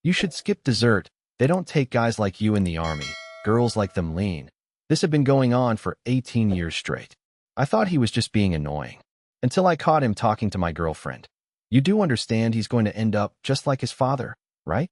You should skip dessert. They don't take guys like you in the army. Girls like them lean. This had been going on for 18 years straight. I thought he was just being annoying. Until I caught him talking to my girlfriend. You do understand he's going to end up just like his father, right?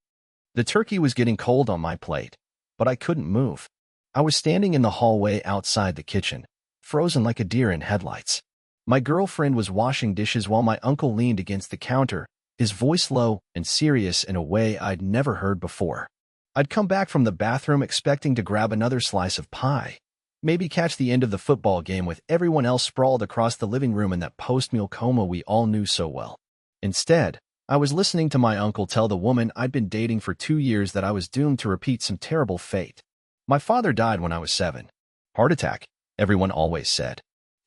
The turkey was getting cold on my plate, but I couldn't move. I was standing in the hallway outside the kitchen, frozen like a deer in headlights. My girlfriend was washing dishes while my uncle leaned against the counter, his voice low and serious in a way I'd never heard before. I'd come back from the bathroom expecting to grab another slice of pie, maybe catch the end of the football game with everyone else sprawled across the living room in that post-meal coma we all knew so well. Instead, I was listening to my uncle tell the woman I'd been dating for 2 years that I was doomed to repeat some terrible fate. My father died when I was 7. Heart attack, everyone always said.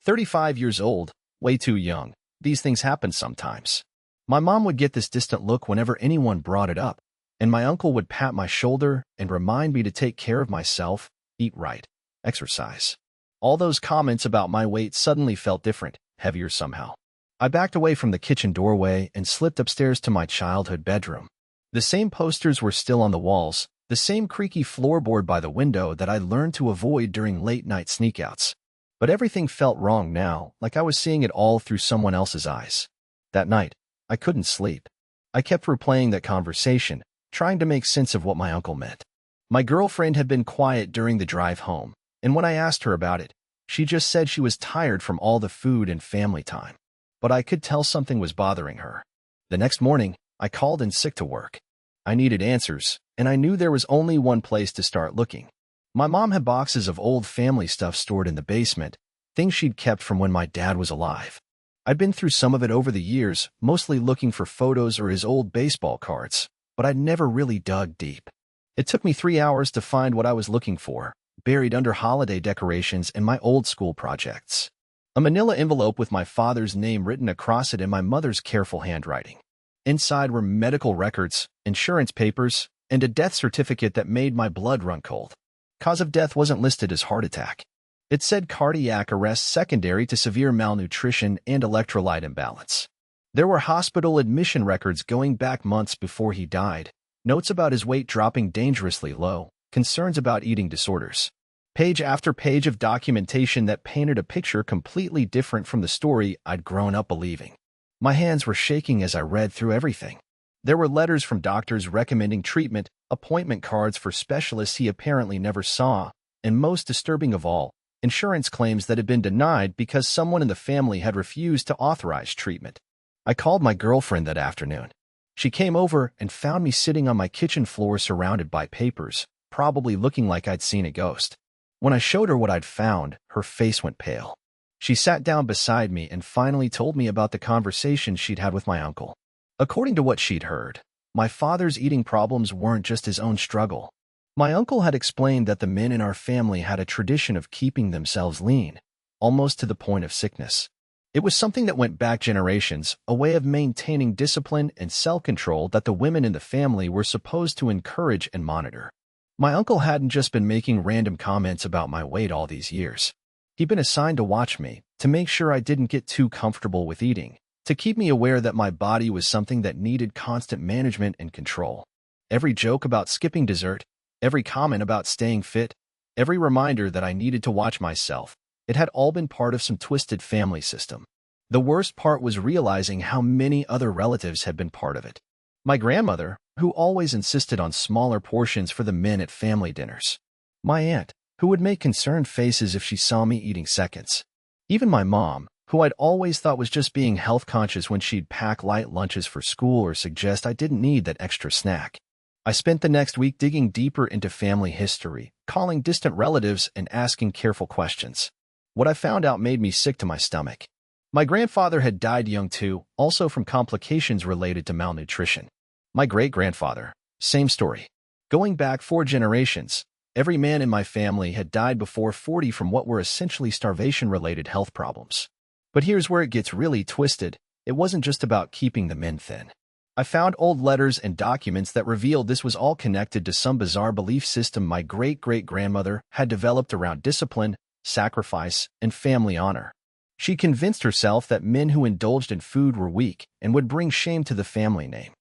35 years old, way too young. These things happen sometimes. My mom would get this distant look whenever anyone brought it up, and my uncle would pat my shoulder and remind me to take care of myself, eat right, exercise. All those comments about my weight suddenly felt different, heavier somehow. I backed away from the kitchen doorway and slipped upstairs to my childhood bedroom. The same posters were still on the walls, the same creaky floorboard by the window that I learned to avoid during late-night sneakouts. But everything felt wrong now, like I was seeing it all through someone else's eyes. That night, I couldn't sleep. I kept replaying that conversation, trying to make sense of what my uncle meant. My girlfriend had been quiet during the drive home, and when I asked her about it, she just said she was tired from all the food and family time. But I could tell something was bothering her. The next morning, I called in sick to work. I needed answers, and I knew there was only one place to start looking. My mom had boxes of old family stuff stored in the basement, things she'd kept from when my dad was alive. I'd been through some of it over the years, mostly looking for photos or his old baseball cards, but I'd never really dug deep. It took me 3 hours to find what I was looking for, buried under holiday decorations and my old school projects. A manila envelope with my father's name written across it in my mother's careful handwriting. Inside were medical records, insurance papers, and a death certificate that made my blood run cold. Cause of death wasn't listed as heart attack. It said cardiac arrest secondary to severe malnutrition and electrolyte imbalance. There were hospital admission records going back months before he died, notes about his weight dropping dangerously low, concerns about eating disorders. Page after page of documentation that painted a picture completely different from the story I'd grown up believing. My hands were shaking as I read through everything. There were letters from doctors recommending treatment, appointment cards for specialists he apparently never saw, and most disturbing of all, insurance claims that had been denied because someone in the family had refused to authorize treatment. I called my girlfriend that afternoon. She came over and found me sitting on my kitchen floor surrounded by papers, probably looking like I'd seen a ghost. When I showed her what I'd found, her face went pale. She sat down beside me and finally told me about the conversation she'd had with my uncle. According to what she'd heard, my father's eating problems weren't just his own struggle. My uncle had explained that the men in our family had a tradition of keeping themselves lean, almost to the point of sickness. It was something that went back generations, a way of maintaining discipline and self-control that the women in the family were supposed to encourage and monitor. My uncle hadn't just been making random comments about my weight all these years. He'd been assigned to watch me, to make sure I didn't get too comfortable with eating, to keep me aware that my body was something that needed constant management and control. Every joke about skipping dessert, every comment about staying fit, every reminder that I needed to watch myself, it had all been part of some twisted family system. The worst part was realizing how many other relatives had been part of it. My grandmother, who always insisted on smaller portions for the men at family dinners. My aunt, who would make concerned faces if she saw me eating seconds. Even my mom, who I'd always thought was just being health-conscious when she'd pack light lunches for school or suggest I didn't need that extra snack. I spent the next week digging deeper into family history, calling distant relatives and asking careful questions. What I found out made me sick to my stomach. My grandfather had died young too, also from complications related to malnutrition. My great-grandfather, same story. Going back 4 generations, every man in my family had died before 40 from what were essentially starvation-related health problems. But here's where it gets really twisted. It wasn't just about keeping the men thin. I found old letters and documents that revealed this was all connected to some bizarre belief system my great-great-grandmother had developed around discipline, sacrifice, and family honor. She convinced herself that men who indulged in food were weak and would bring shame to the family name.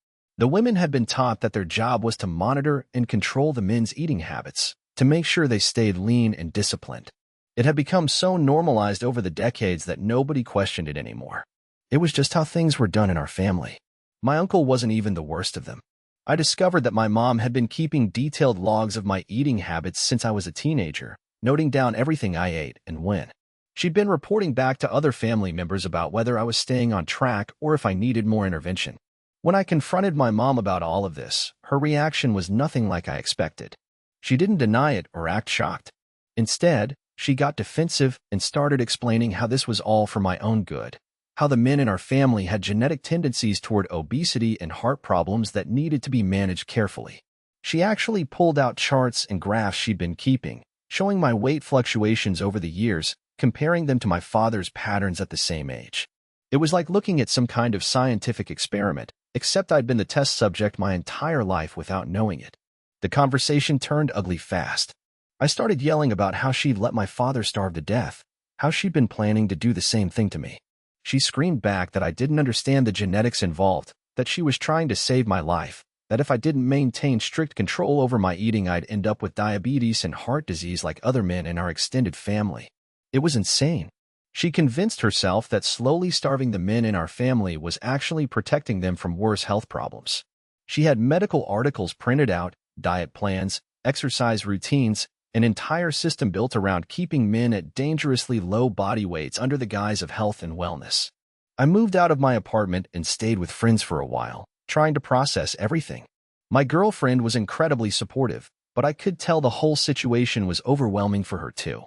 The women had been taught that their job was to monitor and control the men's eating habits, to make sure they stayed lean and disciplined. It had become so normalized over the decades that nobody questioned it anymore. It was just how things were done in our family. My uncle wasn't even the worst of them. I discovered that my mom had been keeping detailed logs of my eating habits since I was a teenager, noting down everything I ate and when. She'd been reporting back to other family members about whether I was staying on track or if I needed more intervention. When I confronted my mom about all of this, her reaction was nothing like I expected. She didn't deny it or act shocked. Instead, she got defensive and started explaining how this was all for my own good, how the men in our family had genetic tendencies toward obesity and heart problems that needed to be managed carefully. She actually pulled out charts and graphs she'd been keeping, showing my weight fluctuations over the years, comparing them to my father's patterns at the same age. It was like looking at some kind of scientific experiment, except I'd been the test subject my entire life without knowing it. The conversation turned ugly fast. I started yelling about how she'd let my father starve to death, how she'd been planning to do the same thing to me. She screamed back that I didn't understand the genetics involved, that she was trying to save my life, that if I didn't maintain strict control over my eating I'd end up with diabetes and heart disease like other men in our extended family. It was insane. She convinced herself that slowly starving the men in our family was actually protecting them from worse health problems. She had medical articles printed out, diet plans, exercise routines, an entire system built around keeping men at dangerously low body weights under the guise of health and wellness. I moved out of my apartment and stayed with friends for a while, trying to process everything. My girlfriend was incredibly supportive, but I could tell the whole situation was overwhelming for her too.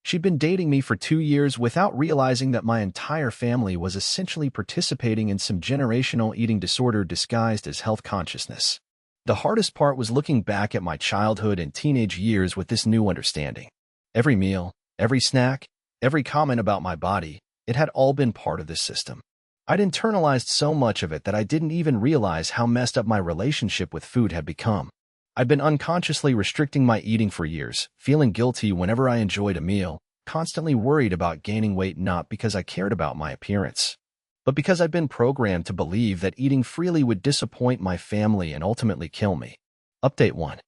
She'd been dating me for 2 years without realizing that my entire family was essentially participating in some generational eating disorder disguised as health consciousness. The hardest part was looking back at my childhood and teenage years with this new understanding. Every meal, every snack, every comment about my body, it had all been part of this system. I'd internalized so much of it that I didn't even realize how messed up my relationship with food had become. I'd been unconsciously restricting my eating for years, feeling guilty whenever I enjoyed a meal, constantly worried about gaining weight not because I cared about my appearance, but because I'd been programmed to believe that eating freely would disappoint my family and ultimately kill me. Update 1.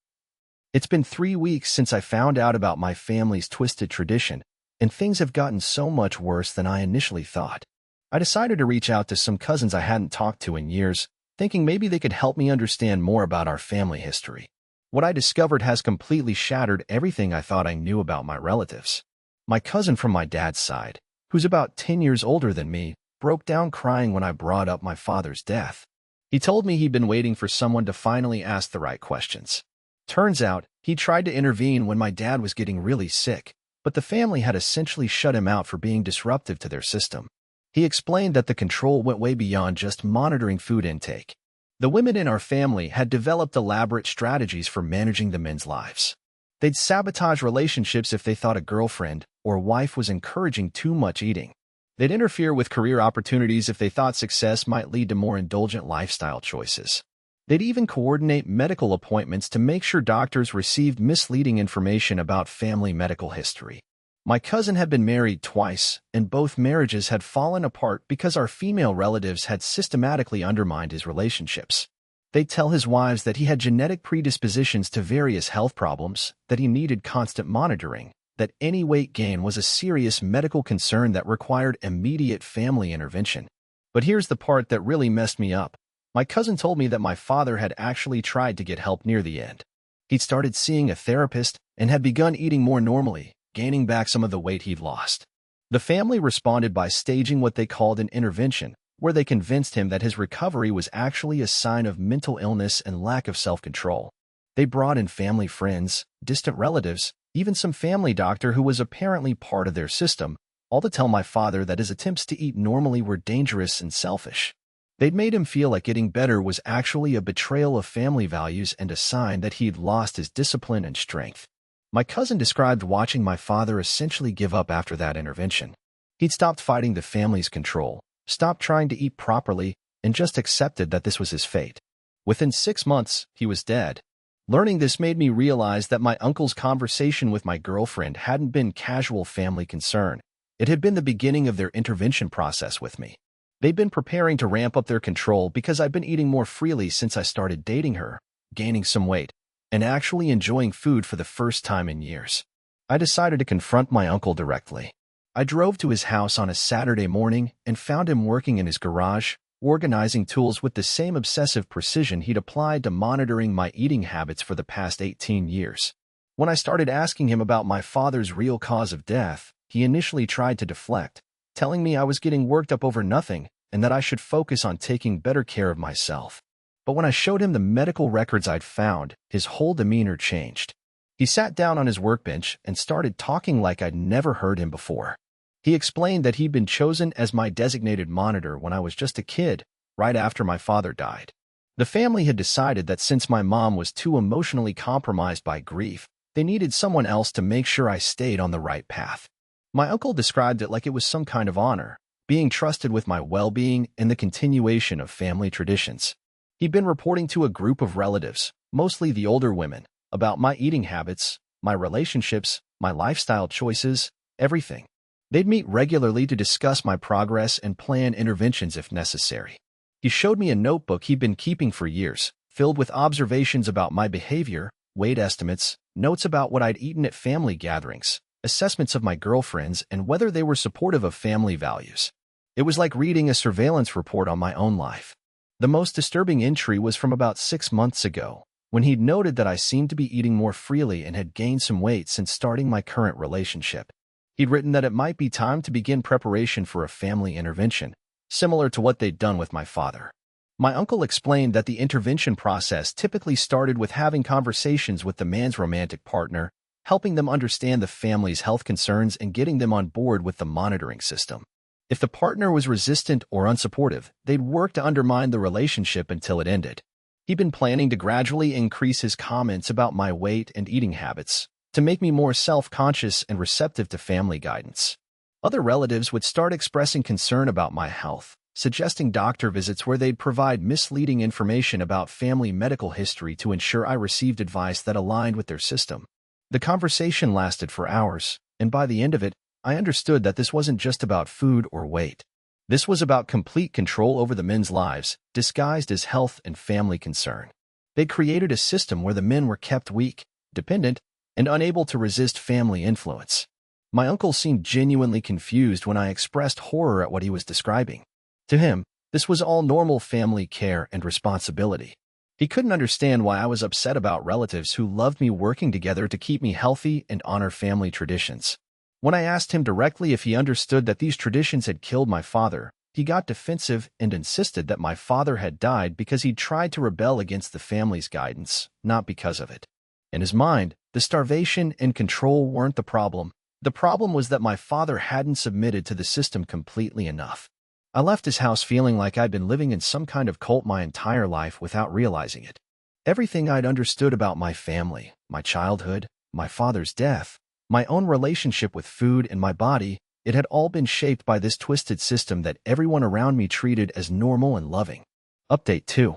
It's been 3 weeks since I found out about my family's twisted tradition, and things have gotten so much worse than I initially thought. I decided to reach out to some cousins I hadn't talked to in years, thinking maybe they could help me understand more about our family history. What I discovered has completely shattered everything I thought I knew about my relatives. My cousin from my dad's side, who's about 10 years older than me, broke down crying when I brought up my father's death. He told me he'd been waiting for someone to finally ask the right questions. Turns out, he tried to intervene when my dad was getting really sick, but the family had essentially shut him out for being disruptive to their system. He explained that the control went way beyond just monitoring food intake. The women in our family had developed elaborate strategies for managing the men's lives. They'd sabotage relationships if they thought a girlfriend or wife was encouraging too much eating. They'd interfere with career opportunities if they thought success might lead to more indulgent lifestyle choices. They'd even coordinate medical appointments to make sure doctors received misleading information about family medical history. My cousin had been married twice, and both marriages had fallen apart because our female relatives had systematically undermined his relationships. They'd tell his wives that he had genetic predispositions to various health problems, that he needed constant monitoring, that any weight gain was a serious medical concern that required immediate family intervention. But here's the part that really messed me up. My cousin told me that my father had actually tried to get help near the end. He'd started seeing a therapist and had begun eating more normally, gaining back some of the weight he'd lost. The family responded by staging what they called an intervention, where they convinced him that his recovery was actually a sign of mental illness and lack of self-control. They brought in family friends, distant relatives, even some family doctor who was apparently part of their system, all to tell my father that his attempts to eat normally were dangerous and selfish. They'd made him feel like getting better was actually a betrayal of family values and a sign that he'd lost his discipline and strength. My cousin described watching my father essentially give up after that intervention. He'd stopped fighting the family's control, stopped trying to eat properly, and just accepted that this was his fate. Within 6 months, he was dead. Learning this made me realize that my uncle's conversation with my girlfriend hadn't been casual family concern. It had been the beginning of their intervention process with me. They'd been preparing to ramp up their control because I'd been eating more freely since I started dating her, gaining some weight, and actually enjoying food for the first time in years. I decided to confront my uncle directly. I drove to his house on a Saturday morning and found him working in his garage, organizing tools with the same obsessive precision he'd applied to monitoring my eating habits for the past 18 years. When I started asking him about my father's real cause of death, he initially tried to deflect, telling me I was getting worked up over nothing and that I should focus on taking better care of myself. But when I showed him the medical records I'd found, his whole demeanor changed. He sat down on his workbench and started talking like I'd never heard him before. He explained that he'd been chosen as my designated monitor when I was just a kid, right after my father died. The family had decided that since my mom was too emotionally compromised by grief, they needed someone else to make sure I stayed on the right path. My uncle described it like it was some kind of honor, being trusted with my well-being and the continuation of family traditions. He'd been reporting to a group of relatives, mostly the older women, about my eating habits, my relationships, my lifestyle choices, everything. They'd meet regularly to discuss my progress and plan interventions if necessary. He showed me a notebook he'd been keeping for years, filled with observations about my behavior, weight estimates, notes about what I'd eaten at family gatherings, assessments of my girlfriends, and whether they were supportive of family values. It was like reading a surveillance report on my own life. The most disturbing entry was from about 6 months ago, when he'd noted that I seemed to be eating more freely and had gained some weight since starting my current relationship. He'd written that it might be time to begin preparation for a family intervention, similar to what they'd done with my father. My uncle explained that the intervention process typically started with having conversations with the man's romantic partner, helping them understand the family's health concerns and getting them on board with the monitoring system. If the partner was resistant or unsupportive, they'd work to undermine the relationship until it ended. He'd been planning to gradually increase his comments about my weight and eating habits, to make me more self-conscious and receptive to family guidance. Other relatives would start expressing concern about my health, suggesting doctor visits where they'd provide misleading information about family medical history to ensure I received advice that aligned with their system. The conversation lasted for hours, and by the end of it, I understood that this wasn't just about food or weight. This was about complete control over the men's lives, disguised as health and family concern. They created a system where the men were kept weak, dependent, and unable to resist family influence. My uncle seemed genuinely confused when I expressed horror at what he was describing. To him, this was all normal family care and responsibility. He couldn't understand why I was upset about relatives who loved me working together to keep me healthy and honor family traditions. When I asked him directly if he understood that these traditions had killed my father, he got defensive and insisted that my father had died because he'd tried to rebel against the family's guidance, not because of it. In his mind, the starvation and control weren't the problem. The problem was that my father hadn't submitted to the system completely enough. I left his house feeling like I'd been living in some kind of cult my entire life without realizing it. Everything I'd understood about my family, my childhood, my father's death, my own relationship with food and my body, it had all been shaped by this twisted system that everyone around me treated as normal and loving. Update 2.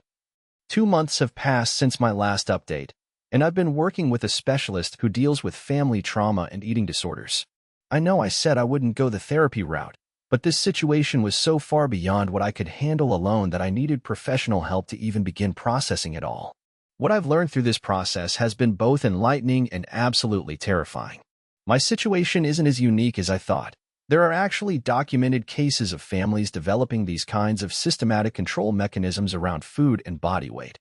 2 months have passed since my last update, and I've been working with a specialist who deals with family trauma and eating disorders. I know I said I wouldn't go the therapy route, but this situation was so far beyond what I could handle alone that I needed professional help to even begin processing it all. What I've learned through this process has been both enlightening and absolutely terrifying. My situation isn't as unique as I thought. There are actually documented cases of families developing these kinds of systematic control mechanisms around food and body weight,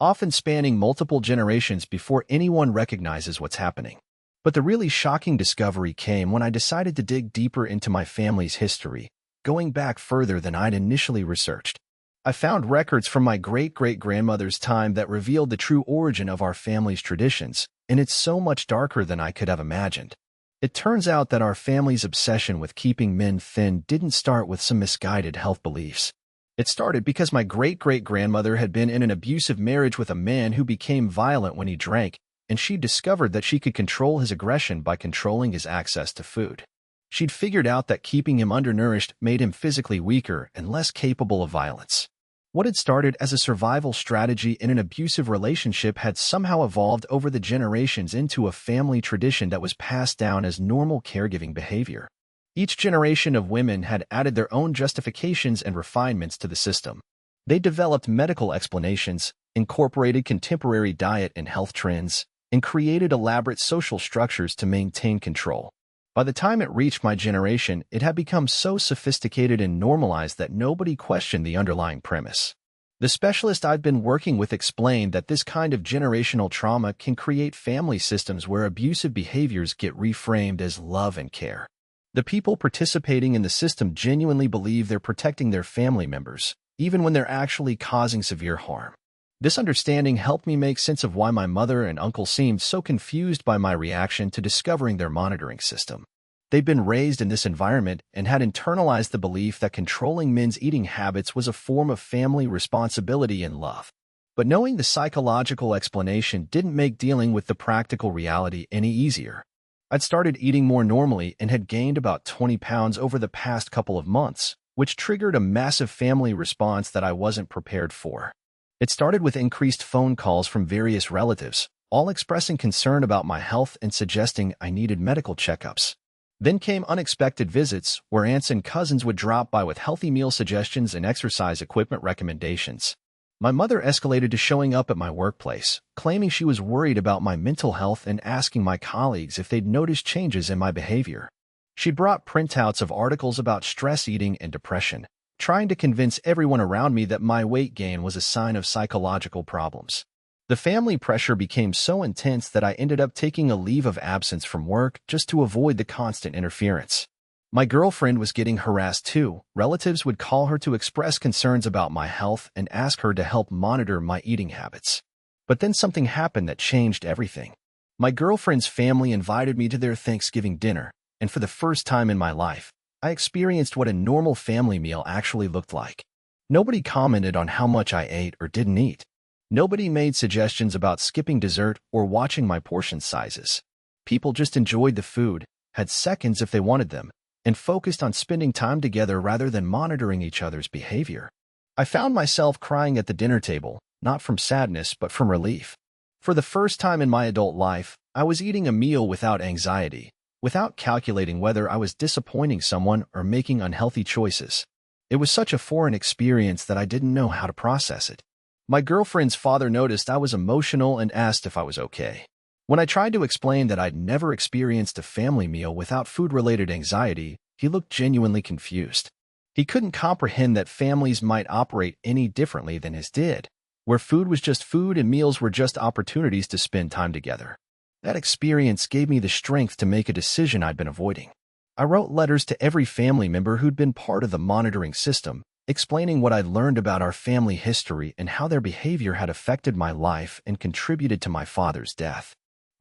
often spanning multiple generations before anyone recognizes what's happening. But the really shocking discovery came when I decided to dig deeper into my family's history, going back further than I'd initially researched. I found records from my great-great-grandmother's time that revealed the true origin of our family's traditions, and it's so much darker than I could have imagined. It turns out that our family's obsession with keeping men thin didn't start with some misguided health beliefs. It started because my great-great-grandmother had been in an abusive marriage with a man who became violent when he drank, and she discovered that she could control his aggression by controlling his access to food. She'd figured out that keeping him undernourished made him physically weaker and less capable of violence. What had started as a survival strategy in an abusive relationship had somehow evolved over the generations into a family tradition that was passed down as normal caregiving behavior. Each generation of women had added their own justifications and refinements to the system. They developed medical explanations, incorporated contemporary diet and health trends, and created elaborate social structures to maintain control. By the time it reached my generation, it had become so sophisticated and normalized that nobody questioned the underlying premise. The specialist I'd been working with explained that this kind of generational trauma can create family systems where abusive behaviors get reframed as love and care. The people participating in the system genuinely believe they're protecting their family members, even when they're actually causing severe harm. This understanding helped me make sense of why my mother and uncle seemed so confused by my reaction to discovering their monitoring system. They'd been raised in this environment and had internalized the belief that controlling men's eating habits was a form of family responsibility and love. But knowing the psychological explanation didn't make dealing with the practical reality any easier. I'd started eating more normally and had gained about 20 pounds over the past couple of months, which triggered a massive family response that I wasn't prepared for. It started with increased phone calls from various relatives, all expressing concern about my health and suggesting I needed medical checkups. Then came unexpected visits, where aunts and cousins would drop by with healthy meal suggestions and exercise equipment recommendations. My mother escalated to showing up at my workplace, claiming she was worried about my mental health and asking my colleagues if they'd noticed changes in my behavior. She brought printouts of articles about stress eating and depression, trying to convince everyone around me that my weight gain was a sign of psychological problems. The family pressure became so intense that I ended up taking a leave of absence from work just to avoid the constant interference. My girlfriend was getting harassed too. Relatives would call her to express concerns about my health and ask her to help monitor my eating habits. But then something happened that changed everything. My girlfriend's family invited me to their Thanksgiving dinner, and for the first time in my life, I experienced what a normal family meal actually looked like. Nobody commented on how much I ate or didn't eat. Nobody made suggestions about skipping dessert or watching my portion sizes. People just enjoyed the food, had seconds if they wanted them, and focused on spending time together rather than monitoring each other's behavior. I found myself crying at the dinner table, not from sadness but from relief. For the first time in my adult life, I was eating a meal without anxiety, without calculating whether I was disappointing someone or making unhealthy choices. It was such a foreign experience that I didn't know how to process it. My girlfriend's father noticed I was emotional and asked if I was okay. When I tried to explain that I'd never experienced a family meal without food-related anxiety, he looked genuinely confused. He couldn't comprehend that families might operate any differently than his did, where food was just food and meals were just opportunities to spend time together. That experience gave me the strength to make a decision I'd been avoiding. I wrote letters to every family member who'd been part of the monitoring system, explaining what I'd learned about our family history and how their behavior had affected my life and contributed to my father's death.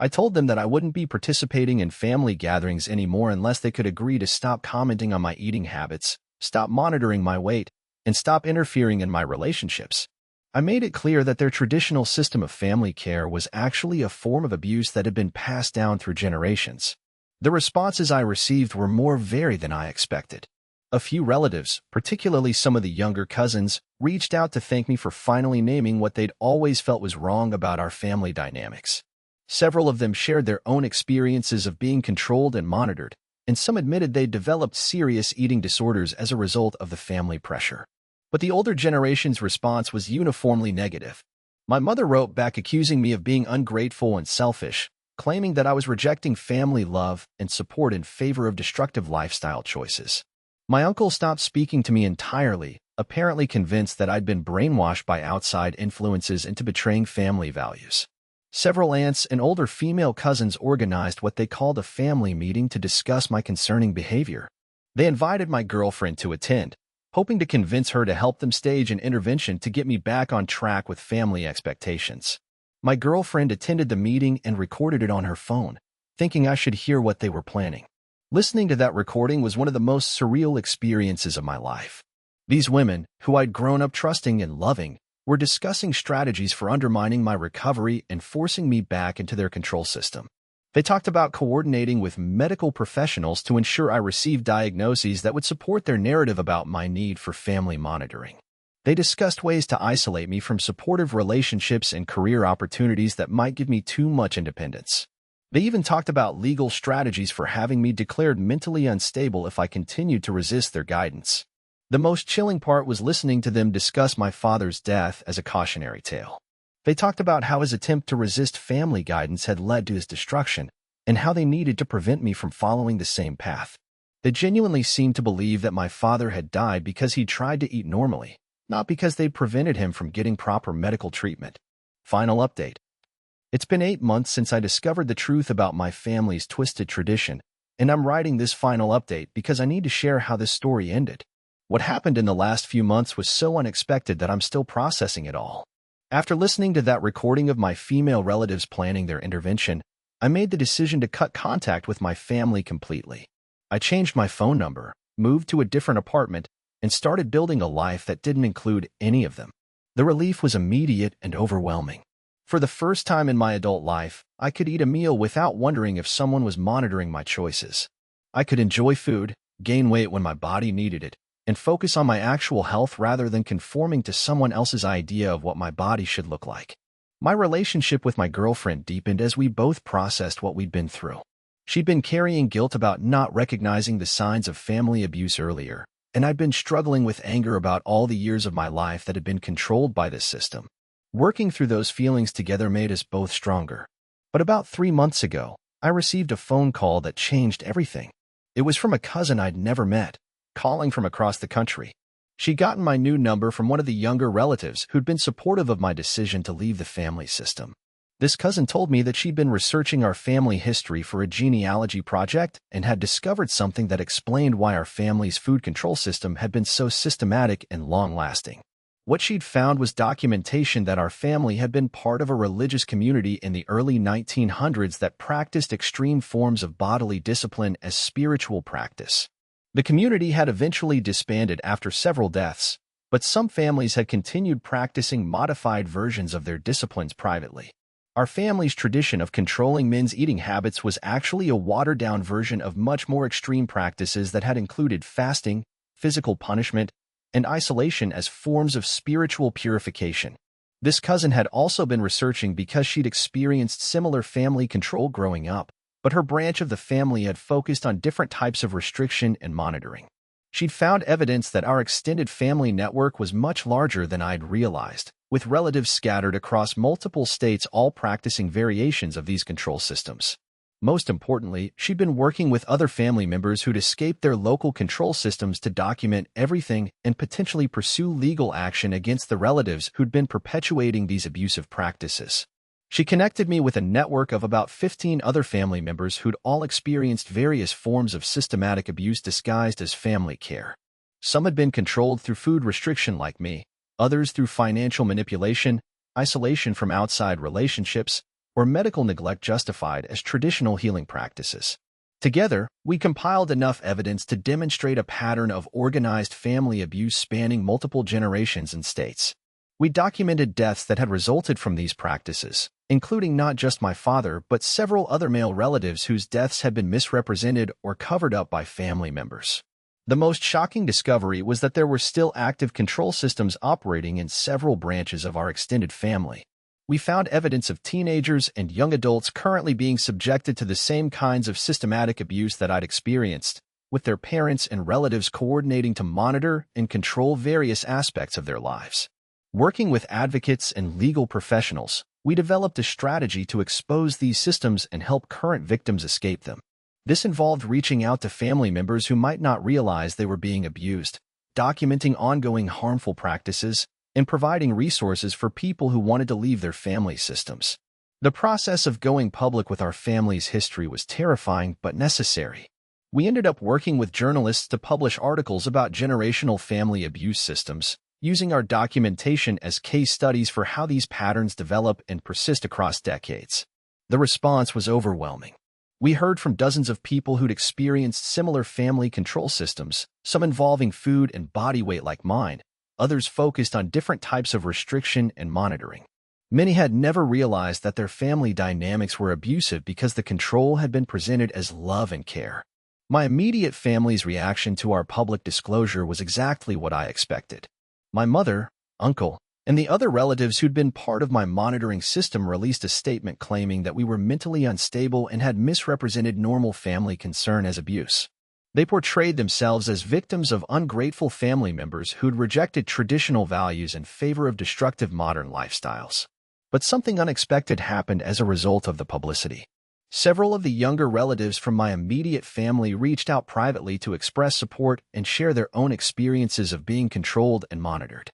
I told them that I wouldn't be participating in family gatherings anymore unless they could agree to stop commenting on my eating habits, stop monitoring my weight, and stop interfering in my relationships. I made it clear that their traditional system of family care was actually a form of abuse that had been passed down through generations. The responses I received were more varied than I expected. A few relatives, particularly some of the younger cousins, reached out to thank me for finally naming what they'd always felt was wrong about our family dynamics. Several of them shared their own experiences of being controlled and monitored, and some admitted they'd developed serious eating disorders as a result of the family pressure. But the older generation's response was uniformly negative. My mother wrote back accusing me of being ungrateful and selfish, claiming that I was rejecting family love and support in favor of destructive lifestyle choices. My uncle stopped speaking to me entirely, apparently convinced that I'd been brainwashed by outside influences into betraying family values. Several aunts and older female cousins organized what they called a family meeting to discuss my concerning behavior. They invited my girlfriend to attend, hoping to convince her to help them stage an intervention to get me back on track with family expectations. My girlfriend attended the meeting and recorded it on her phone, thinking I should hear what they were planning. Listening to that recording was one of the most surreal experiences of my life. These women, who I'd grown up trusting and loving, were discussing strategies for undermining my recovery and forcing me back into their control system. They talked about coordinating with medical professionals to ensure I received diagnoses that would support their narrative about my need for family monitoring. They discussed ways to isolate me from supportive relationships and career opportunities that might give me too much independence. They even talked about legal strategies for having me declared mentally unstable if I continued to resist their guidance. The most chilling part was listening to them discuss my father's death as a cautionary tale. They talked about how his attempt to resist family guidance had led to his destruction, and how they needed to prevent me from following the same path. They genuinely seemed to believe that my father had died because he tried to eat normally, not because they'd prevented him from getting proper medical treatment. Final update. It's been 8 months since I discovered the truth about my family's twisted tradition, and I'm writing this final update because I need to share how this story ended. What happened in the last few months was so unexpected that I'm still processing it all. After listening to that recording of my female relatives planning their intervention, I made the decision to cut contact with my family completely. I changed my phone number, moved to a different apartment, and started building a life that didn't include any of them. The relief was immediate and overwhelming. For the first time in my adult life, I could eat a meal without wondering if someone was monitoring my choices. I could enjoy food, gain weight when my body needed it, and focus on my actual health rather than conforming to someone else's idea of what my body should look like. My relationship with my girlfriend deepened as we both processed what we'd been through. She'd been carrying guilt about not recognizing the signs of family abuse earlier, and I'd been struggling with anger about all the years of my life that had been controlled by this system. Working through those feelings together made us both stronger. But about 3 months ago, I received a phone call that changed everything. It was from a cousin I'd never met, calling from across the country. She'd gotten my new number from one of the younger relatives who'd been supportive of my decision to leave the family system. This cousin told me that she'd been researching our family history for a genealogy project and had discovered something that explained why our family's food control system had been so systematic and long-lasting. What she'd found was documentation that our family had been part of a religious community in the early 1900s that practiced extreme forms of bodily discipline as spiritual practice. The community had eventually disbanded after several deaths, but some families had continued practicing modified versions of their disciplines privately. Our family's tradition of controlling men's eating habits was actually a watered-down version of much more extreme practices that had included fasting, physical punishment, and isolation as forms of spiritual purification. This cousin had also been researching because she'd experienced similar family control growing up, but her branch of the family had focused on different types of restriction and monitoring. She'd found evidence that our extended family network was much larger than I'd realized, with relatives scattered across multiple states all practicing variations of these control systems. Most importantly, she'd been working with other family members who'd escaped their local control systems to document everything and potentially pursue legal action against the relatives who'd been perpetuating these abusive practices. She connected me with a network of about 15 other family members who'd all experienced various forms of systematic abuse disguised as family care. Some had been controlled through food restriction like me, others through financial manipulation, isolation from outside relationships, or medical neglect justified as traditional healing practices. Together, we compiled enough evidence to demonstrate a pattern of organized family abuse spanning multiple generations and states. We documented deaths that had resulted from these practices, including not just my father but several other male relatives whose deaths had been misrepresented or covered up by family members. The most shocking discovery was that there were still active control systems operating in several branches of our extended family. We found evidence of teenagers and young adults currently being subjected to the same kinds of systematic abuse that I'd experienced, with their parents and relatives coordinating to monitor and control various aspects of their lives. Working with advocates and legal professionals, we developed a strategy to expose these systems and help current victims escape them. This involved reaching out to family members who might not realize they were being abused, documenting ongoing harmful practices, and providing resources for people who wanted to leave their family systems. The process of going public with our family's history was terrifying but necessary. We ended up working with journalists to publish articles about generational family abuse systems, using our documentation as case studies for how these patterns develop and persist across decades. The response was overwhelming. We heard from dozens of people who'd experienced similar family control systems, some involving food and body weight like mine, others focused on different types of restriction and monitoring. Many had never realized that their family dynamics were abusive because the control had been presented as love and care. My immediate family's reaction to our public disclosure was exactly what I expected. My mother, uncle, and the other relatives who'd been part of my monitoring system released a statement claiming that we were mentally unstable and had misrepresented normal family concern as abuse. They portrayed themselves as victims of ungrateful family members who'd rejected traditional values in favor of destructive modern lifestyles. But something unexpected happened as a result of the publicity. Several of the younger relatives from my immediate family reached out privately to express support and share their own experiences of being controlled and monitored.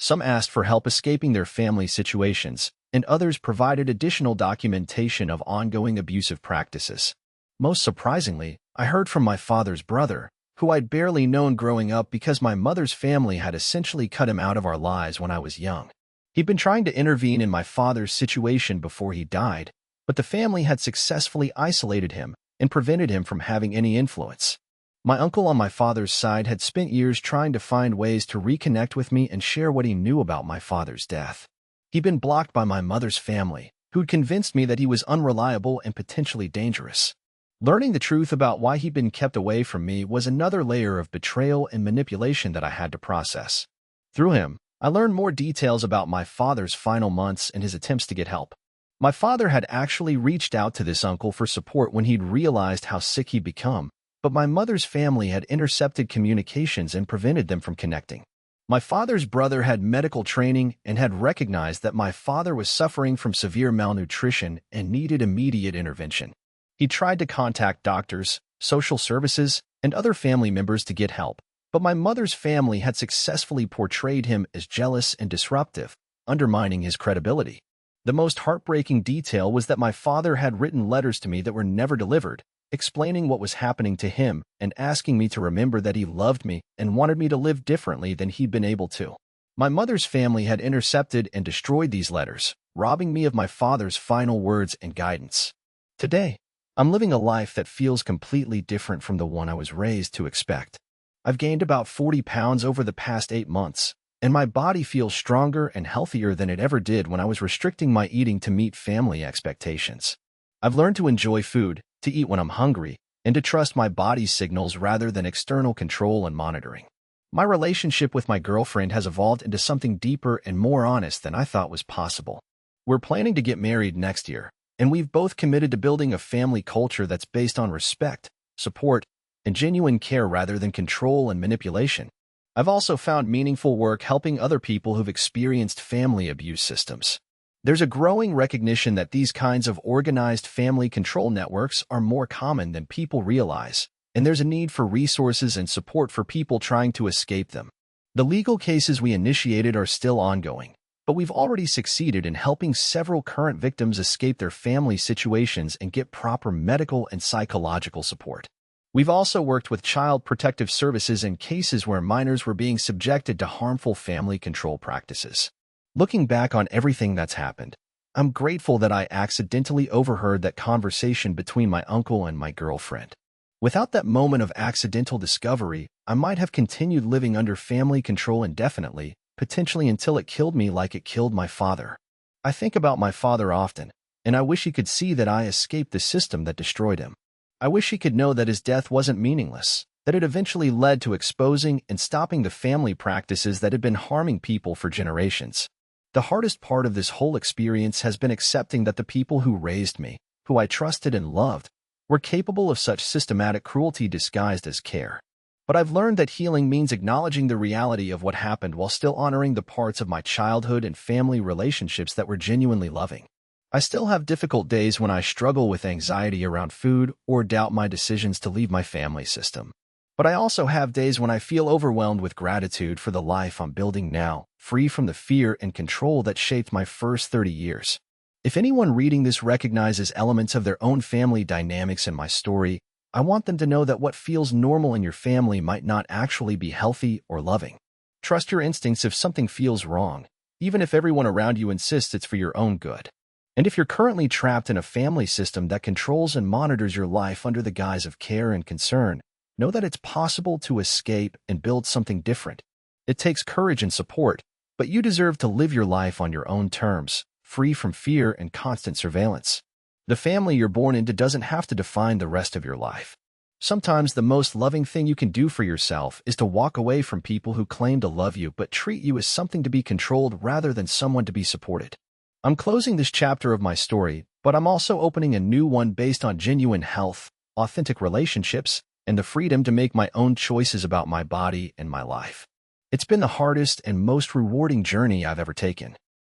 Some asked for help escaping their family situations, and others provided additional documentation of ongoing abusive practices. Most surprisingly, I heard from my father's brother, who I'd barely known growing up because my mother's family had essentially cut him out of our lives when I was young. He'd been trying to intervene in my father's situation before he died, but the family had successfully isolated him and prevented him from having any influence. My uncle on my father's side had spent years trying to find ways to reconnect with me and share what he knew about my father's death. He'd been blocked by my mother's family, who'd convinced me that he was unreliable and potentially dangerous. Learning the truth about why he'd been kept away from me was another layer of betrayal and manipulation that I had to process. Through him, I learned more details about my father's final months and his attempts to get help. My father had actually reached out to this uncle for support when he'd realized how sick he'd become, but my mother's family had intercepted communications and prevented them from connecting. My father's brother had medical training and had recognized that my father was suffering from severe malnutrition and needed immediate intervention. He tried to contact doctors, social services, and other family members to get help, but my mother's family had successfully portrayed him as jealous and disruptive, undermining his credibility. The most heartbreaking detail was that my father had written letters to me that were never delivered, explaining what was happening to him and asking me to remember that he loved me and wanted me to live differently than he'd been able to. My mother's family had intercepted and destroyed these letters, robbing me of my father's final words and guidance. Today, I'm living a life that feels completely different from the one I was raised to expect. I've gained about 40 pounds over the past 8 months, and my body feels stronger and healthier than it ever did when I was restricting my eating to meet family expectations. I've learned to enjoy food, to eat when I'm hungry, and to trust my body's signals rather than external control and monitoring. My relationship with my girlfriend has evolved into something deeper and more honest than I thought was possible. We're planning to get married next year, and we've both committed to building a family culture that's based on respect, support, and genuine care rather than control and manipulation. I've also found meaningful work helping other people who've experienced family abuse systems. There's a growing recognition that these kinds of organized family control networks are more common than people realize, and there's a need for resources and support for people trying to escape them. The legal cases we initiated are still ongoing, but we've already succeeded in helping several current victims escape their family situations and get proper medical and psychological support. We've also worked with Child Protective Services in cases where minors were being subjected to harmful family control practices. Looking back on everything that's happened, I'm grateful that I accidentally overheard that conversation between my uncle and my girlfriend. Without that moment of accidental discovery, I might have continued living under family control indefinitely, potentially until it killed me like it killed my father. I think about my father often, and I wish he could see that I escaped the system that destroyed him. I wish he could know that his death wasn't meaningless, that it eventually led to exposing and stopping the family practices that had been harming people for generations. The hardest part of this whole experience has been accepting that the people who raised me, who I trusted and loved, were capable of such systematic cruelty disguised as care. But I've learned that healing means acknowledging the reality of what happened while still honoring the parts of my childhood and family relationships that were genuinely loving. I still have difficult days when I struggle with anxiety around food or doubt my decisions to leave my family system. But I also have days when I feel overwhelmed with gratitude for the life I'm building now, free from the fear and control that shaped my first 30 years. If anyone reading this recognizes elements of their own family dynamics in my story, I want them to know that what feels normal in your family might not actually be healthy or loving. Trust your instincts if something feels wrong, even if everyone around you insists it's for your own good. And if you're currently trapped in a family system that controls and monitors your life under the guise of care and concern, know that it's possible to escape and build something different. It takes courage and support, but you deserve to live your life on your own terms, free from fear and constant surveillance. The family you're born into doesn't have to define the rest of your life. Sometimes the most loving thing you can do for yourself is to walk away from people who claim to love you but treat you as something to be controlled rather than someone to be supported. I'm closing this chapter of my story, but I'm also opening a new one based on genuine health, authentic relationships, and the freedom to make my own choices about my body and my life. It's been the hardest and most rewarding journey I've ever taken.